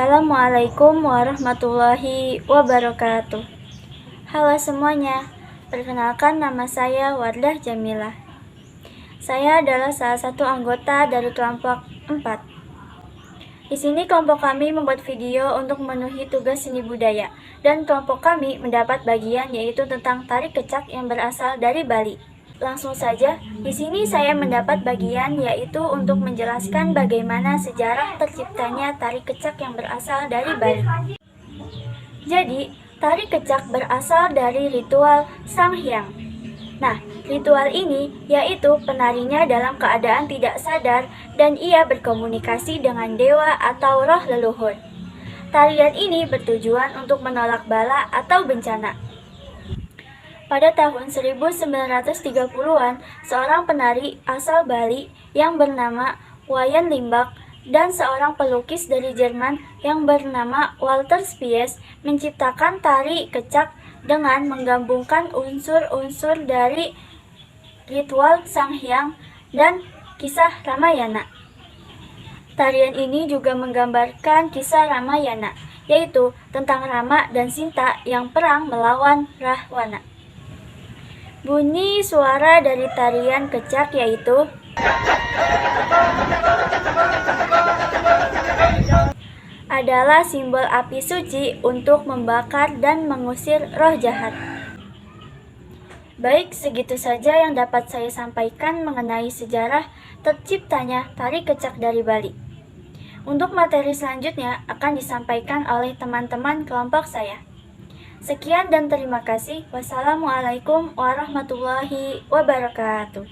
Assalamualaikum warahmatullahi wabarakatuh. Halo semuanya, perkenalkan nama saya Wardah Jamilah. Saya adalah salah satu anggota dari kelompok 4. Di sini kelompok kami membuat video untuk memenuhi tugas seni budaya, dan kelompok kami mendapat bagian yaitu tentang tari kecak yang berasal dari Bali. Langsung saja, di sini saya mendapat bagian yaitu untuk menjelaskan bagaimana sejarah terciptanya tari kecak yang berasal dari Bali. Jadi, tari kecak berasal dari ritual Sang Hyang. Nah, ritual ini yaitu penarinya dalam keadaan tidak sadar dan ia berkomunikasi dengan dewa atau roh leluhur. Tarian ini bertujuan untuk menolak bala atau bencana. Pada tahun 1930-an, seorang penari asal Bali yang bernama Wayan Limbak dan seorang pelukis dari Jerman yang bernama Walter Spies menciptakan tari kecak dengan menggabungkan unsur-unsur dari ritual Sang Hyang dan kisah Ramayana. Tarian ini juga menggambarkan kisah Ramayana, yaitu tentang Rama dan Sinta yang perang melawan Rahwana. Bunyi suara dari tarian kecak yaitu adalah simbol api suci untuk membakar dan mengusir roh jahat. Baik, segitu saja yang dapat saya sampaikan mengenai sejarah terciptanya tari kecak dari Bali. Untuk materi selanjutnya akan disampaikan oleh teman-teman kelompok saya. Sekian dan terima kasih. Wassalamualaikum warahmatullahi wabarakatuh.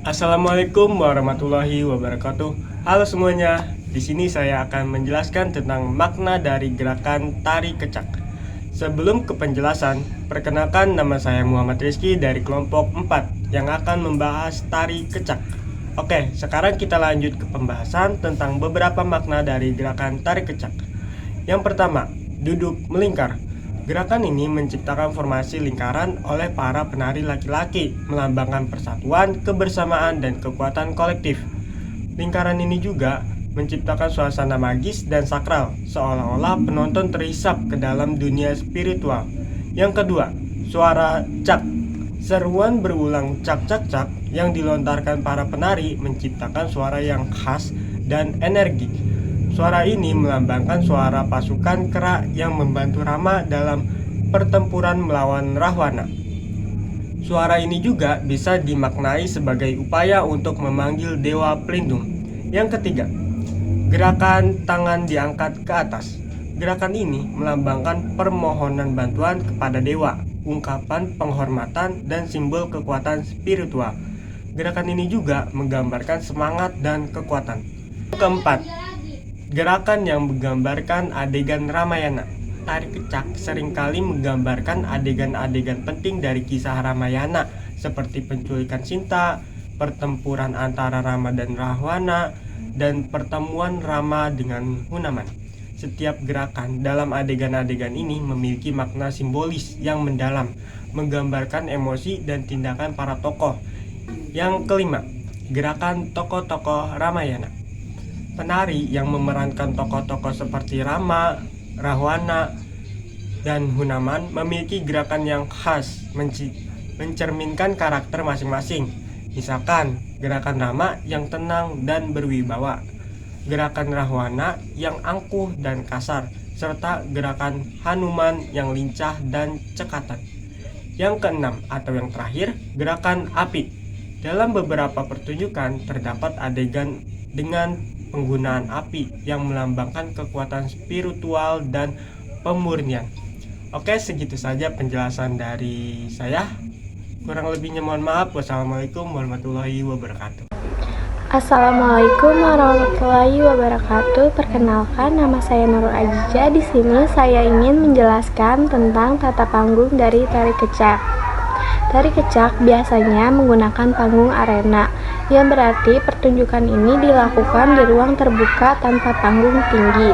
Assalamualaikum warahmatullahi wabarakatuh. Halo semuanya. Di sini saya akan menjelaskan tentang makna dari gerakan tari kecak. Sebelum ke penjelasan, perkenalkan nama saya Muhammad Rizky dari kelompok 4 yang akan membahas tari kecak. Oke, sekarang kita lanjut ke pembahasan tentang beberapa makna dari gerakan tari kecak. Yang pertama, duduk melingkar. Gerakan ini menciptakan formasi lingkaran oleh para penari laki-laki, melambangkan persatuan, kebersamaan, dan kekuatan kolektif. Lingkaran ini juga menciptakan suasana magis dan sakral, seolah-olah penonton terhisap ke dalam dunia spiritual. Yang kedua, suara cak. Seruan berulang cak-cak-cak yang dilontarkan para penari menciptakan suara yang khas dan energik. Suara ini melambangkan suara pasukan kera yang membantu Rama dalam pertempuran melawan Rahwana. Suara ini juga bisa dimaknai sebagai upaya untuk memanggil dewa pelindung. Yang ketiga, gerakan tangan diangkat ke atas. Gerakan ini melambangkan permohonan bantuan kepada dewa, ungkapan penghormatan dan simbol kekuatan spiritual. Gerakan ini juga menggambarkan semangat dan kekuatan. Keempat, gerakan yang menggambarkan adegan Ramayana. Tari kecak seringkali menggambarkan adegan-adegan penting dari kisah Ramayana, seperti penculikan Sinta, pertempuran antara Rama dan Rahwana, dan pertemuan Rama dengan Hunaman. Setiap gerakan dalam adegan-adegan ini memiliki makna simbolis yang mendalam, menggambarkan emosi dan tindakan para tokoh. Yang kelima, gerakan tokoh-tokoh Ramayana. Penari yang memerankan tokoh-tokoh seperti Rama, Rahwana, dan Hunaman memiliki gerakan yang khas, mencerminkan karakter masing-masing. Misalkan, gerakan Rama yang tenang dan berwibawa, gerakan Rahwana yang angkuh dan kasar, serta gerakan Hanuman yang lincah dan cekatan. Yang keenam atau yang terakhir, gerakan api. Dalam beberapa pertunjukan terdapat adegan dengan penggunaan api yang melambangkan kekuatan spiritual dan pemurnian. Oke, segitu saja penjelasan dari saya. Kurang lebihnya mohon maaf. Wassalamualaikum warahmatullahi wabarakatuh. Assalamualaikum warahmatullahi wabarakatuh. Perkenalkan, nama saya Nurul Ajija. Di sini saya ingin menjelaskan tentang tata panggung dari tari kecak. Tari kecak biasanya menggunakan panggung arena, yang berarti pertunjukan ini dilakukan di ruang terbuka tanpa panggung tinggi,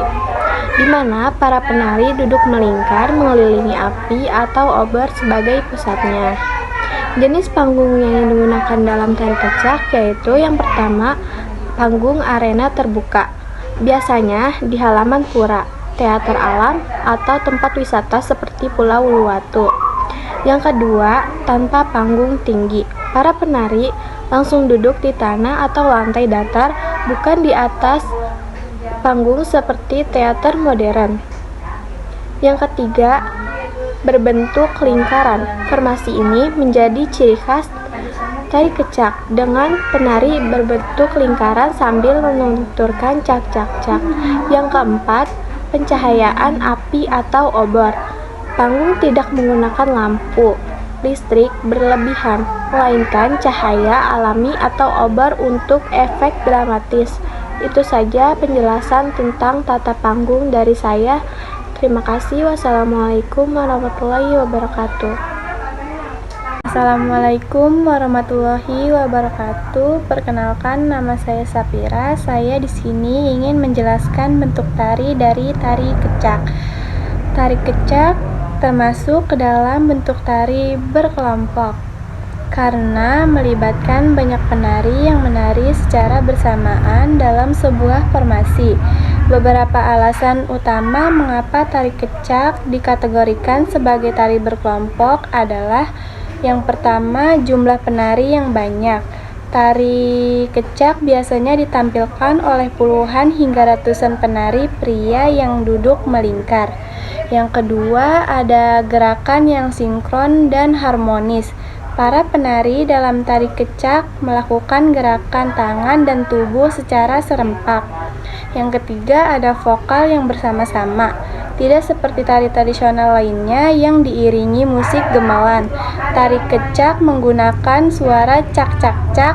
di mana para penari duduk melingkar mengelilingi api atau obor sebagai pusatnya. Jenis panggung yang digunakan dalam tari kecak yaitu yang pertama, panggung arena terbuka. biasanya di halaman pura, teater alam, atau tempat wisata seperti Pulau Uluwatu. Yang kedua, tanpa panggung tinggi. Para penari langsung duduk di tanah atau lantai datar, bukan di atas panggung seperti teater modern. Yang ketiga, berbentuk lingkaran. Formasi ini menjadi ciri khas tari kecak dengan penari berbentuk lingkaran sambil menuturkan cak-cak-cak. Yang keempat, pencahayaan api atau obor. Panggung tidak menggunakan lampu listrik berlebihan, melainkan cahaya alami atau obor untuk efek dramatis. Itu saja penjelasan tentang tata panggung dari saya. Terima kasih. Wassalamualaikum warahmatullahi wabarakatuh. Assalamualaikum warahmatullahi wabarakatuh. Perkenalkan, nama saya Sapira. Saya di sini ingin menjelaskan bentuk tari dari tari kecak. Tari kecak termasuk ke dalam bentuk tari berkelompok karena melibatkan banyak penari yang menari secara bersamaan dalam sebuah formasi. Beberapa alasan utama mengapa tari kecak dikategorikan sebagai tari berkelompok adalah: yang pertama, jumlah penari yang banyak. Tari kecak biasanya ditampilkan oleh puluhan hingga ratusan penari pria yang duduk melingkar. Yang kedua, ada gerakan yang sinkron dan harmonis. Para penari dalam tari kecak melakukan gerakan tangan dan tubuh secara serempak. Yang ketiga, ada vokal yang bersama-sama. Tidak seperti tari tradisional lainnya yang diiringi musik gamelan. Tari kecak menggunakan suara cak-cak-cak.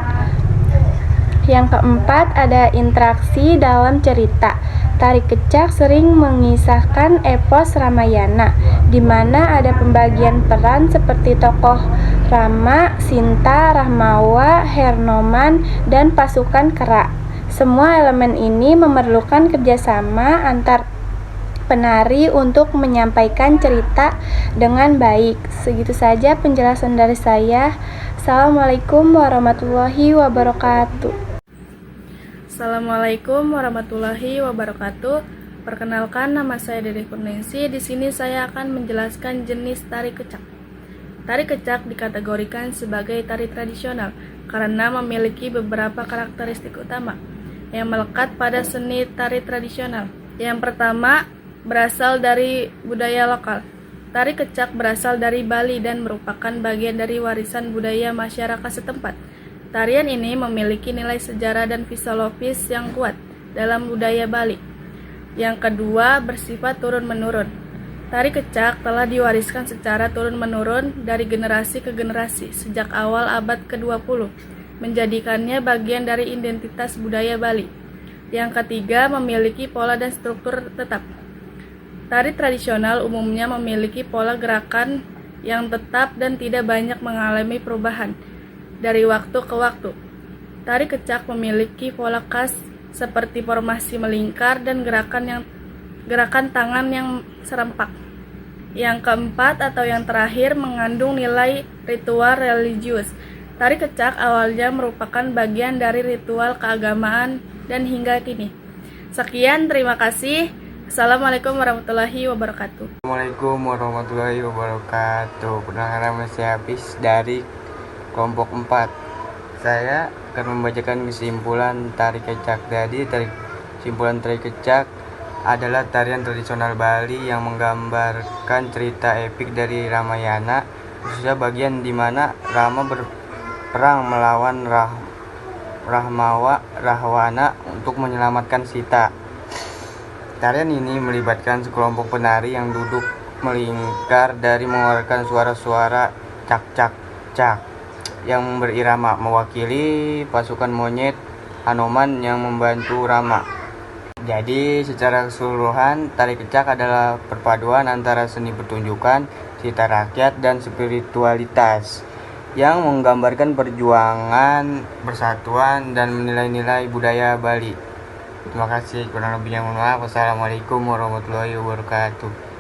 Yang keempat, ada interaksi dalam cerita. Tari kecak sering mengisahkan epos Ramayana, di mana ada pembagian peran seperti tokoh Rama, Sinta, Rahmawa, Hernoman, dan pasukan kera. Semua elemen ini memerlukan kerjasama antar penari untuk menyampaikan cerita dengan baik. Segitu saja penjelasan dari saya. Assalamualaikum warahmatullahi wabarakatuh. Assalamualaikum warahmatullahi wabarakatuh. Perkenalkan, nama saya Dede Kurniasi. Di sini saya akan menjelaskan jenis tari kecak. Tari kecak dikategorikan sebagai tari tradisional karena memiliki beberapa karakteristik utama yang melekat pada seni tari tradisional. Yang pertama, berasal dari budaya lokal. Tari kecak berasal dari Bali dan merupakan bagian dari warisan budaya masyarakat setempat. Tarian ini memiliki nilai sejarah dan filosofis yang kuat dalam budaya Bali. Yang kedua, bersifat turun-menurun. Tari kecak telah diwariskan secara turun-menurun dari generasi ke generasi sejak awal abad ke-20, menjadikannya bagian dari identitas budaya Bali. Yang ketiga, memiliki pola dan struktur tetap. Tari tradisional umumnya memiliki pola gerakan yang tetap dan tidak banyak mengalami perubahan dari waktu ke waktu. Tari kecak memiliki pola khas seperti formasi melingkar dan gerakan tangan yang serempak. Yang keempat atau yang terakhir, mengandung nilai ritual religius. Tari kecak awalnya merupakan bagian dari ritual keagamaan dan hingga kini. Sekian, terima kasih. Assalamualaikum warahmatullahi wabarakatuh. Assalamualaikum warahmatullahi wabarakatuh. Nama saya Hafiz dari kelompok 4. Saya akan membacakan kesimpulan tari kecak. Jadi kesimpulan tari kecak adalah tarian tradisional Bali yang menggambarkan cerita epik dari Ramayana, khususnya bagian di mana Rama berperang melawan Rahwana untuk menyelamatkan Sita. Tarian ini melibatkan sekelompok penari yang duduk melingkar dari mengeluarkan suara-suara cak-cak-cak yang berirama, mewakili pasukan monyet Hanoman yang membantu Rama. Jadi secara keseluruhan, tari kecak adalah perpaduan antara seni pertunjukan, cita rakyat, dan spiritualitas yang menggambarkan perjuangan, persatuan, dan nilai-nilai budaya Bali. Terima kasih, kurang lebihnya mohon maaf. Wassalamualaikum warahmatullahi wabarakatuh.